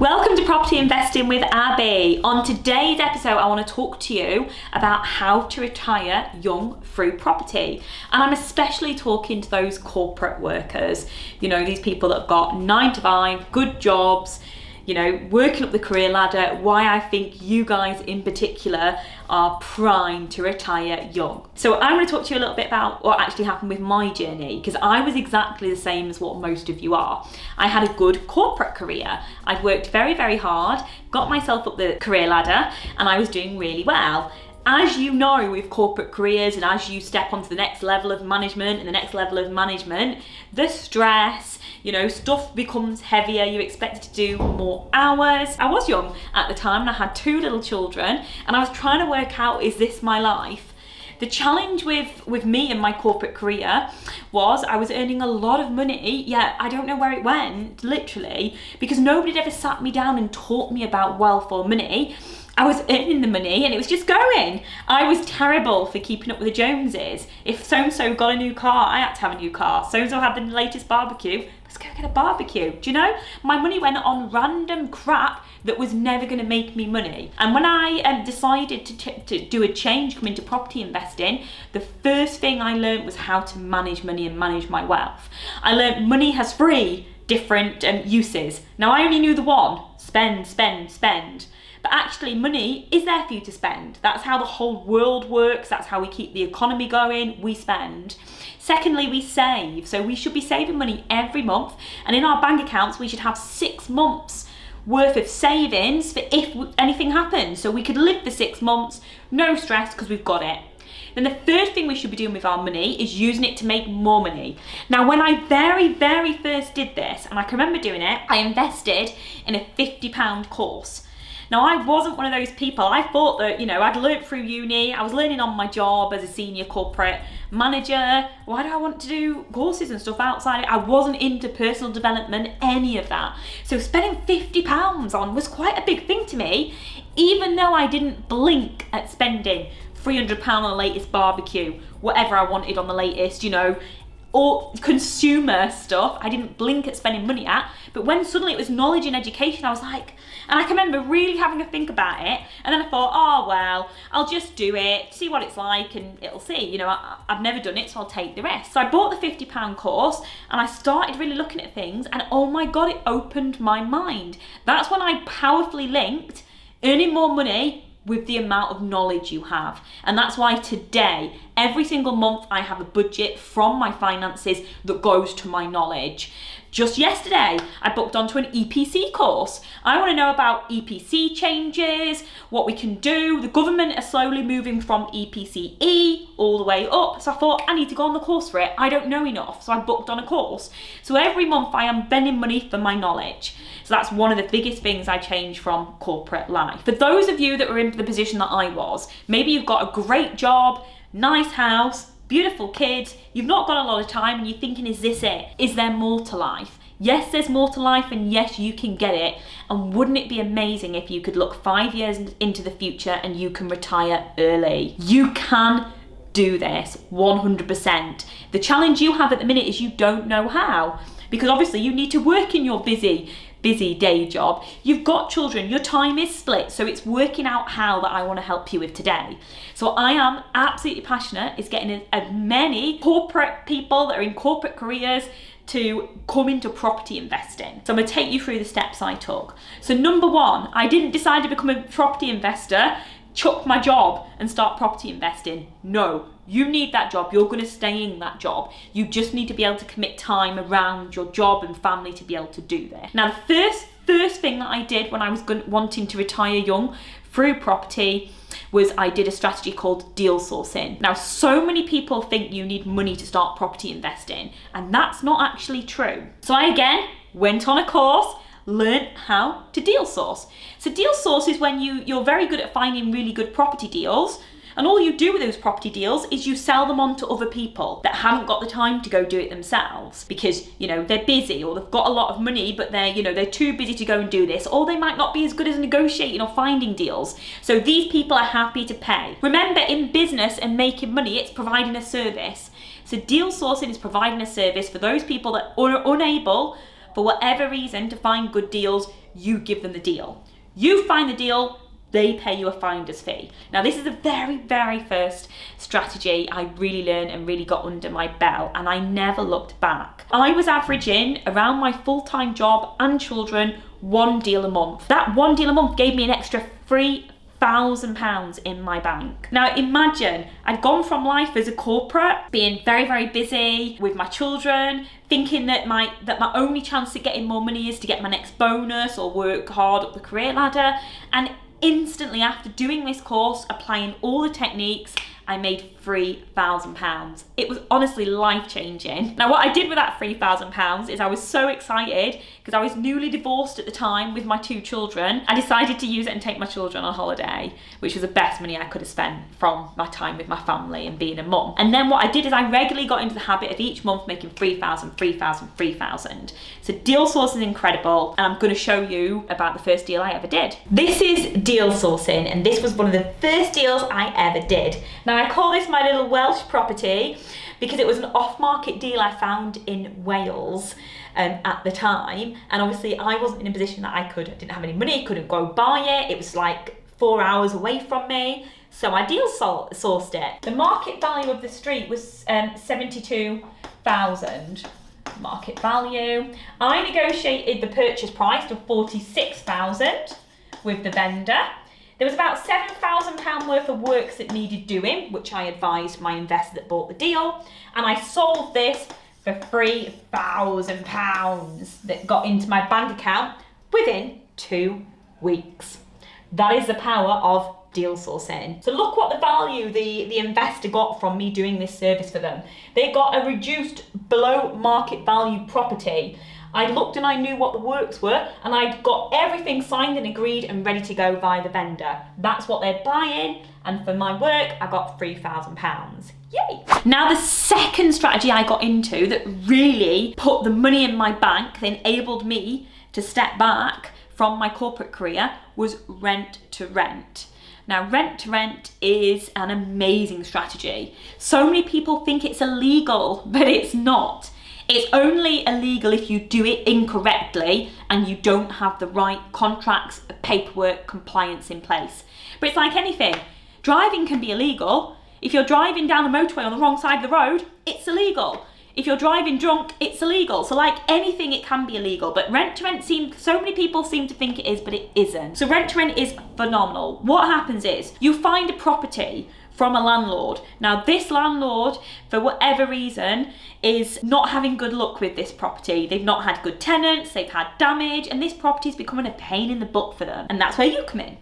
Welcome to Property Investing with Abi. On today's episode, I want to talk to you about how to retire young through property. And I'm especially talking to those corporate workers, these people that have got 9 to 5, good jobs, working up the career ladder. Why I think you guys in particular are primed to retire young. So I'm going to talk to you a little bit about what actually happened with my journey, because I was exactly the same as what most of you are. I had a good corporate career. I'd worked very, very hard, got myself up the career ladder, and I was doing really well. As you know, with corporate careers, and as you step onto the next level of management and the next level of management, the stress, stuff becomes heavier. You're expected to do more hours. I was young at the time and I had 2 little children, and I was trying to work out, is this my life? The challenge with me and my corporate career was I was earning a lot of money, yet I don't know where it went, literally, because nobody had ever sat me down and taught me about wealth or money. I was earning the money and it was just going. I was terrible for keeping up with the Joneses. If so-and-so got a new car, I had to have a new car. So-and-so had the latest barbecue, let's go get a barbecue. Do you know? My money went on random crap that was never going to make me money. And when I decided to do a change, come into property investing, the first thing I learned was how to manage money and manage my wealth. I learned money has 3 different uses. Now I only knew the one, spend, spend, spend. But actually money is there for you to spend. That's how the whole world works. That's how we keep the economy going. We spend. Secondly, we save. So we should be saving money every month. And in our bank accounts, we should have 6 months worth of savings for if anything happens. So we could live for 6 months, no stress, because we've got it. Then the third thing we should be doing with our money is using it to make more money. Now, when I very, very first did this, and I can remember doing it, I invested in a £50 course. Now, I wasn't one of those people. I thought that, I'd learnt through uni. I was learning on my job as a senior corporate manager. Why do I want to do courses and stuff outside? I wasn't into personal development, any of that. So spending £50 on was quite a big thing to me, even though I didn't blink at spending £300 on the latest barbecue, whatever I wanted on the latest, or consumer stuff. I didn't blink at spending money at. But when suddenly it was knowledge and education, I was like, and I can remember really having a think about it, and then I thought, oh well, I'll just do it, see what it's like, and it'll see. I've never done it, so I'll take the rest. So I bought the £50 course, and I started really looking at things, and oh my god, it opened my mind. That's when I powerfully linked earning more money with the amount of knowledge you have. And that's why today, every single month, I have a budget from my finances that goes to my knowledge. Just yesterday, I booked onto an EPC course. I want to know about EPC changes, what we can do. The government are slowly moving from EPC-E all the way up. So I thought, I need to go on the course for it. I don't know enough, so I booked on a course. So every month I am spending money for my knowledge. So that's one of the biggest things I changed from corporate life. For those of you that were in the position that I was, maybe you've got a great job, nice house, beautiful kids, you've not got a lot of time and you're thinking, is this it? Is there more to life? Yes, there's more to life, and yes, you can get it. And wouldn't it be amazing if you could look 5 years into the future and you can retire early? You can do this 100%. The challenge you have at the minute is you don't know how, because obviously you need to work in your busy day job. You've got children, your time is split, so it's working out how that I want to help you with today. So I am absolutely passionate is getting as many corporate people that are in corporate careers to come into property investing. So I'm going to take you through the steps I took. So number 1, I didn't decide to become a property investor, chuck my job and start property investing. No, you need that job. You're going to stay in that job. You just need to be able to commit time around your job and family to be able to do this. Now, the first thing that I did when I was wanting to retire young through property was I did a strategy called deal sourcing. Now, so many people think you need money to start property investing, and that's not actually true. So I again went on a course, learned how to deal source. So deal source is when you're very good at finding really good property deals, and all you do with those property deals is you sell them on to other people that haven't got the time to go do it themselves because, they're busy, or they've got a lot of money, but they're too busy to go and do this, or they might not be as good as negotiating or finding deals. So these people are happy to pay. Remember, in business and making money, it's providing a service. So deal sourcing is providing a service for those people that are unable, for whatever reason, to find good deals. you give them the deal. You find the deal, they pay you a finder's fee. Now, this is the very, very first strategy I really learned and really got under my belt, and I never looked back. I was averaging around my full-time job and children 1 deal a month. That 1 deal a month gave me an extra £3,000 in my bank. Now imagine, I'd gone from life as a corporate, being very, very busy with my children, thinking that my only chance at getting more money is to get my next bonus or work hard up the career ladder. And instantly after doing this course, applying all the techniques, I made £3,000. It was honestly life-changing. Now, what I did with that £3,000 is I was so excited because I was newly divorced at the time with my 2 children. I decided to use it and take my children on holiday, which was the best money I could have spent from my time with my family and being a mum. And then what I did is I regularly got into the habit of each month making £3,000. So deal sourcing is incredible, and I'm going to show you about the first deal I ever did. This is deal sourcing, and this was one of the first deals I ever did. Now, I call this my little Welsh property because it was an off-market deal I found in Wales at the time, and obviously I wasn't in a position that I didn't have any money, couldn't go buy it. It was like 4 hours away from me, so I deal sourced it. The market value of the street was 72,000 market value. I negotiated the purchase price to 46,000 with the vendor. There was about £7,000 worth of works that needed doing, which I advised my investor that bought the deal, and I sold this for £3,000 that got into my bank account within 2 weeks. That is the power of deal sourcing. So look what the value the investor got from me doing this service for them. They got a reduced below market value property. I looked and I knew what the works were, and I'd got everything signed and agreed and ready to go via the vendor. That's what they're buying, and for my work, I got £3,000. Yay! Now, the second strategy I got into that really put the money in my bank, that enabled me to step back from my corporate career, was rent to rent. Now, rent to rent is an amazing strategy. So many people think it's illegal, but it's not. It's only illegal if you do it incorrectly and you don't have the right contracts, paperwork, compliance in place. But it's like anything. Driving can be illegal. If you're driving down the motorway on the wrong side of the road, it's illegal. If you're driving drunk, it's illegal. So like anything, it can be illegal. But rent to rent so many people seem to think it is, but it isn't. So rent to rent is phenomenal. What happens is you find a property from a landlord. Now, this landlord, for whatever reason, is not having good luck with this property. They've not had good tenants, they've had damage, and this property is becoming a pain in the butt for them. And that's where you come in.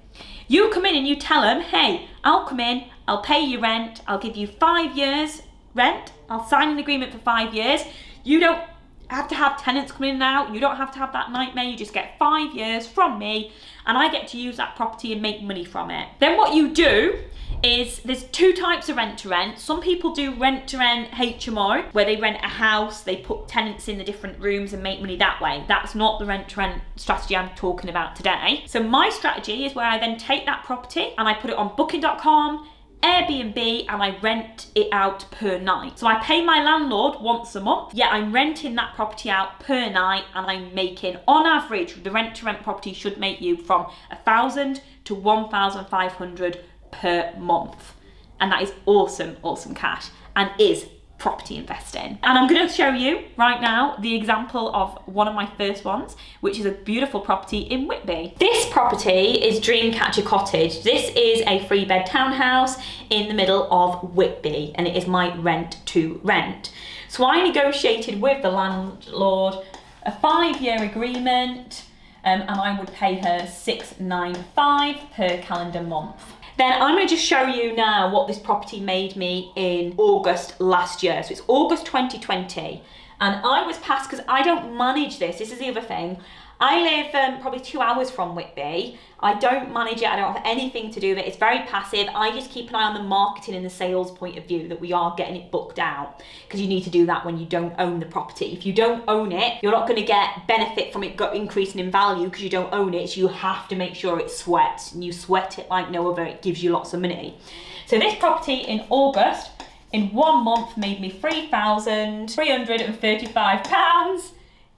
You come in and you tell them, hey, I'll come in, I'll pay you rent, I'll give you 5 years rent, I'll sign an agreement for 5 years. You don't have to have tenants come in and out, you don't have to have that nightmare, you just get 5 years from me, and I get to use that property and make money from it. Then what you do is there's 2 types of rent to rent. Some people do rent to rent HMO, where they rent a house, they put tenants in the different rooms and make money that way. That's not the rent to rent strategy I'm talking about today. So my strategy is where I then take that property and I put it on booking.com, Airbnb, and I rent it out per night. So I pay my landlord once a month, yet I'm renting that property out per night, and I'm making, on average, the rent to rent property should make you from 1,000 to 1,500 per month. And that is awesome, awesome cash, and is property investing. And I'm going to show you right now the example of one of my first ones, which is a beautiful property in Whitby. This property is Dreamcatcher Cottage. This is a 3-bed townhouse in the middle of Whitby, and it is my rent to rent. So I negotiated with the landlord a 5-year agreement, and I would pay her $695 per calendar month. Then I'm going to just show you now what this property made me in August last year. So it's August 2020. And I was passed, because I don't manage this. This is the other thing. I live probably 2 hours from Whitby. I don't manage it. I don't have anything to do with it. It's very passive. I just keep an eye on the marketing and the sales point of view, that we are getting it booked out, because you need to do that when you don't own the property. If you don't own it, you're not going to get benefit from it increasing in value because you don't own it. So you have to make sure it sweats, and you sweat it like no other. It gives you lots of money. So this property in August, in 1 month, made me £3,335.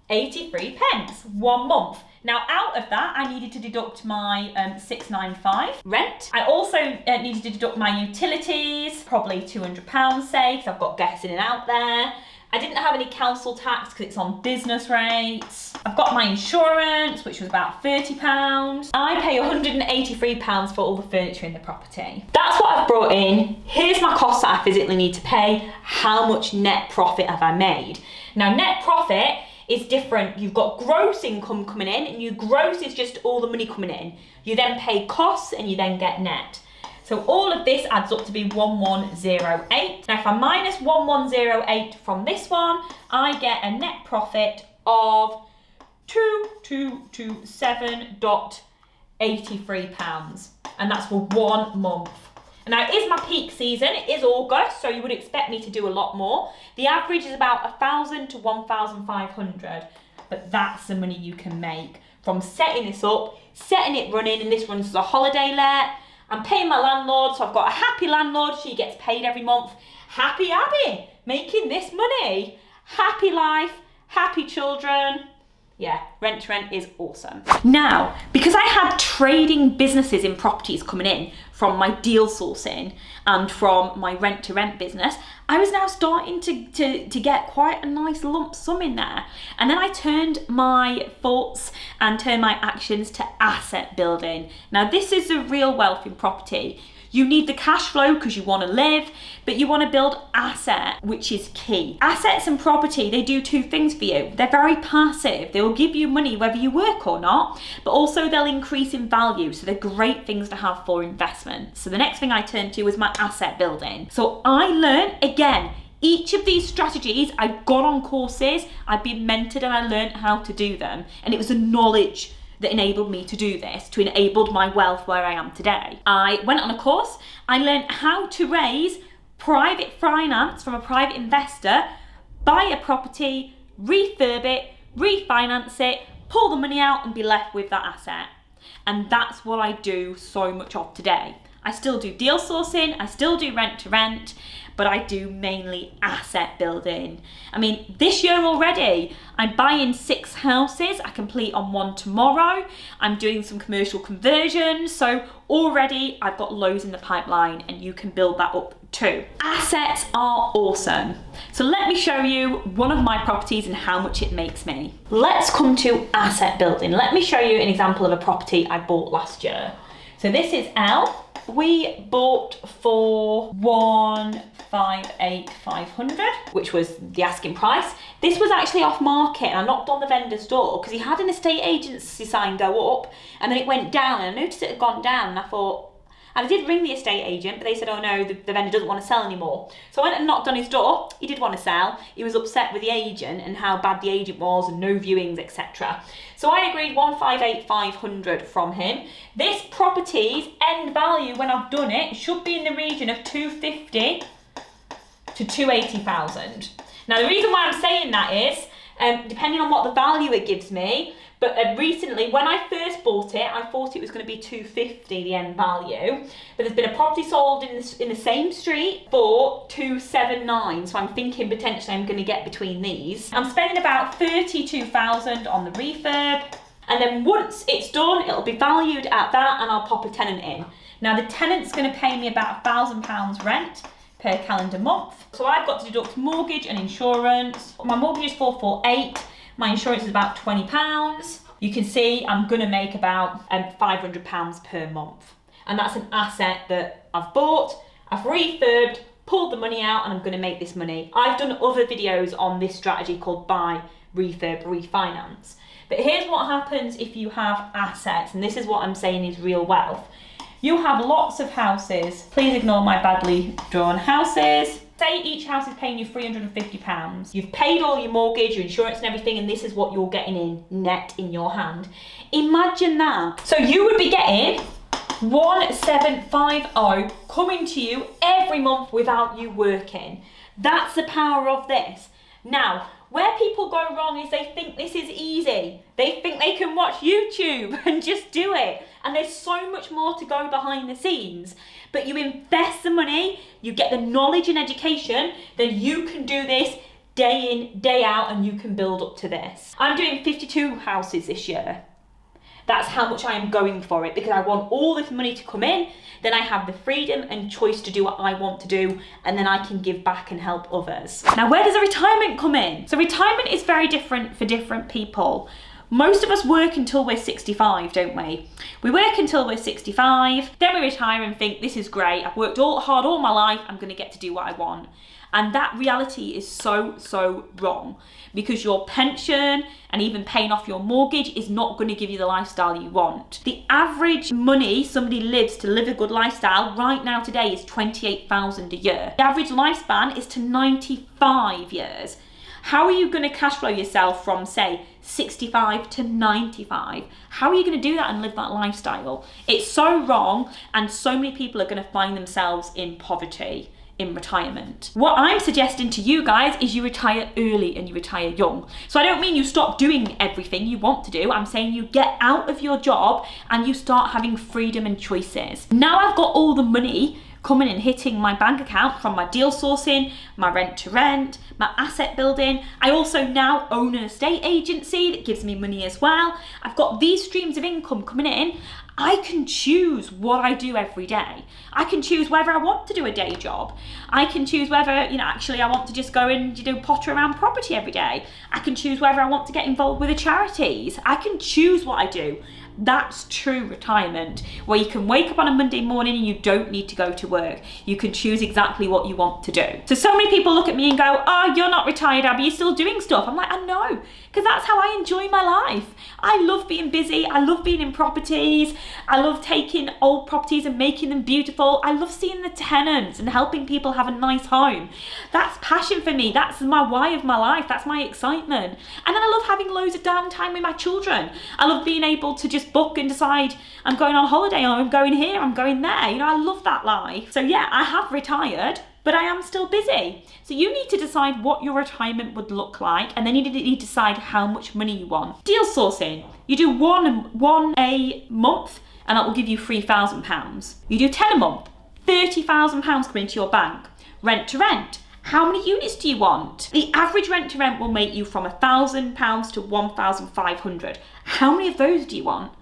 83 pence, 1 month. Now out of that, I needed to deduct my 695 rent. I also needed to deduct my utilities, probably £200 say, because I've got guests in and out there. I didn't have any council tax because it's on business rates. I've got my insurance, which was about £30. I pay £183 for all the furniture in the property. That's what I've brought in. Here's my costs that I physically need to pay. How much net profit have I made? Now, net profit is different. You've got gross income coming in, and your gross is just all the money coming in. You then pay costs and you then get net. So all of this adds up to be 1108. Now if I minus 1108 from this one, I get a net profit of £2227.83. And that's for 1 month. And now it is my peak season, it is August, so you would expect me to do a lot more. The average is about 1,000 to 1,500, but that's the money you can make from setting this up, setting it running, and this runs as a holiday let. I'm paying my landlord, so I've got a happy landlord. She gets paid every month. Happy Abby, making this money. Happy life, happy children. Yeah, rent to rent is awesome. Now, because I had trading businesses in properties coming in from my deal sourcing and from my rent to rent business, I was now starting to get quite a nice lump sum in there. And then I turned my thoughts and turned my actions to asset building. Now, this is the real wealth in property. You need the cash flow because you want to live, but you want to build asset, which is key. Assets and property, they do two things for you. They're very passive. They will give you money whether you work or not, but also they'll increase in value. So they're great things to have for investment. So the next thing I turned to was my asset building. So I learned, again, each of these strategies, I got on courses, I've been mentored and I learned how to do them. And it was the knowledge that enabled me to do this, to enable my wealth where I am today. I went on a course, I learned how to raise private finance from a private investor, buy a property, refurb it, refinance it, pull the money out and be left with that asset. And that's what I do so much of today. I still do deal sourcing, I still do rent to rent, but I do mainly asset building. I mean, this year already, I'm buying 6 houses. I complete on 1 tomorrow. I'm doing some commercial conversions. So already I've got loads in the pipeline and you can build that up too. Assets are awesome. So let me show you one of my properties and how much it makes me. Let's come to asset building. Let me show you an example of a property I bought last year. So this is L. We bought for 158,500, which was the asking price. This was actually off market, and I knocked on the vendor's door because he had an estate agency sign go up and then it went down, and I noticed it had gone down, and I thought, and I did ring the estate agent, but they said, oh no, the vendor doesn't want to sell anymore. So I went and knocked on his door. He did want to sell. He was upset with the agent and how bad the agent was and no viewings, etc. So I agreed 158,500 from him. This property's end value when I've done it should be in the region of 250 to 280,000. Now the reason why I'm saying that is, depending on what the value it gives me, but recently, when I first bought it, I thought it was going to be 250, the end value. But there's been a property sold in the same street for 279. So I'm thinking potentially I'm going to get between these. I'm spending about 32,000 on the refurb. And then once it's done, it'll be valued at that and I'll pop a tenant in. Now the tenant's going to pay me about £1,000 rent per calendar month. So I've got to deduct mortgage and insurance. My mortgage is 448. My insurance is about £20. You can see I'm gonna make about £500 per month. And that's an asset that I've bought, I've refurbed, pulled the money out, and I'm gonna make this money. I've done other videos on this strategy called buy, refurb, refinance. But here's what happens if you have assets, and this is what I'm saying is real wealth. You have lots of houses. Please ignore my badly drawn houses. Say each house is paying you £350. You've paid all your mortgage, your insurance and everything, and this is what you're getting in net in your hand. Imagine that. So you would be getting 1,750 coming to you every month without you working. That's the power of this. Now, where people go wrong is they think this is easy. They think they can watch YouTube and just do it. And there's so much more to go behind the scenes. But you invest the money, you get the knowledge and education, then you can do this day in, day out, and you can build up to this. I'm doing 52 houses this year. That's how much I am going for it, because I want all this money to come in, then I have the freedom and choice to do what I want to do, and then I can give back and help others. Now, where does a retirement come in? So retirement is very different for different people. Most of us work until we're 65, don't we? We work until we're 65, then we retire and think, this is great, I've worked hard all my life, I'm gonna get to do what I want. And that reality is so wrong, because your pension and even paying off your mortgage is not going to give you the lifestyle you want. The average money somebody lives to live a good lifestyle right now today is 28,000 a year. The average lifespan is to 95 years. How are you going to cash flow yourself from, say, 65 to 95? How are you going to do that and live that lifestyle? It's so wrong, and so many people are going to find themselves in poverty in retirement. What I'm suggesting to you guys is you retire early and you retire young. So I don't mean you stop doing everything you want to do. I'm saying you get out of your job and you start having freedom and choices. Now I've got all the money coming and hitting my bank account from my deal sourcing, my rent to rent, my asset building. I also now own an estate agency that gives me money as well. I've got these streams of income coming in. I can choose what I do every day. I can choose whether I want to do a day job. I can choose whether, actually I want to just go and, potter around property every day. I can choose whether I want to get involved with the charities. I can choose what I do. That's true retirement, where you can wake up on a Monday morning and you don't need to go to work. You can choose exactly what you want to do. So many people look at me and go, oh, you're not retired, Abby, you're still doing stuff. I'm like, I know, because that's how I enjoy my life. I love being busy. I love being in properties. I love taking old properties and making them beautiful. I love seeing the tenants and helping people have a nice home. That's passion for me. That's my why of my life. That's my excitement. And then I love having loads of downtime with my children. I love being able to just book and decide I'm going on holiday, or I'm going here, I'm going there. I love that life. So yeah, I have retired, but I am still busy. So you need to decide what your retirement would look like, and then you need to decide how much money you want. Deal sourcing. You do one a month, and that will give you £3,000. You do 10 a month, £30,000 come into your bank. Rent to rent. How many units do you want? The average rent to rent will make you from £1,000 to 1,500. How many of those do you want?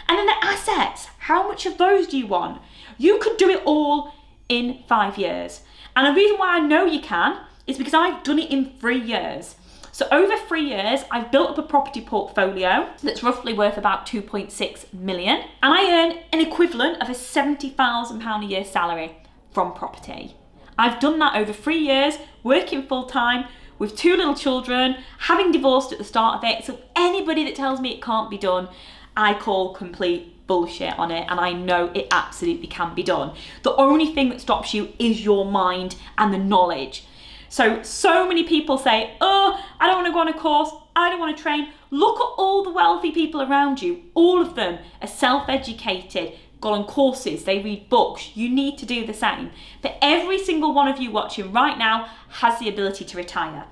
And then the assets, how much of those do you want? You could do it all in 5 years. And the reason why I know you can is because I've done it in 3 years. So over 3 years, I've built up a property portfolio that's roughly worth about 2.6 million. And I earn an equivalent of a £70,000 a year salary from property. I've done that over 3 years, working full time, with 2 little children, having divorced at the start of it. So anybody that tells me it can't be done, I call complete bullshit on it, and I know it absolutely can be done. The only thing that stops you is your mind and the knowledge. So many people say, oh, I don't want to go on a course, I don't want to train. Look at all the wealthy people around you. All of them are self-educated, got on courses, they read books. You need to do the same. But every single one of you watching right now has the ability to retire.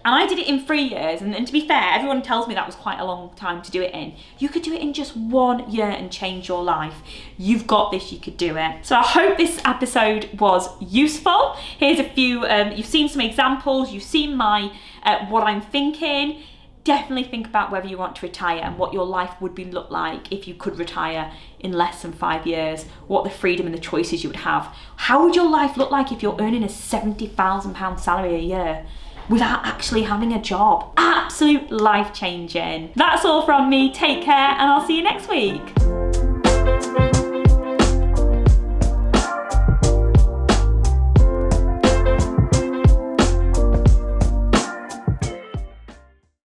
And I did it in 3 years, and to be fair, everyone tells me that was quite a long time to do it in. You could do it in just 1 year and change your life. You've got this, you could do it. So I hope this episode was useful. Here's a few, you've seen some examples, you've seen my what I'm thinking. Definitely think about whether you want to retire and what your life would look like if you could retire in less than 5 years, what the freedom and the choices you would have. How would your life look like if you're earning a £70,000 salary a year without actually having a job? Absolute life changing. That's all from me. Take care, and I'll see you next week.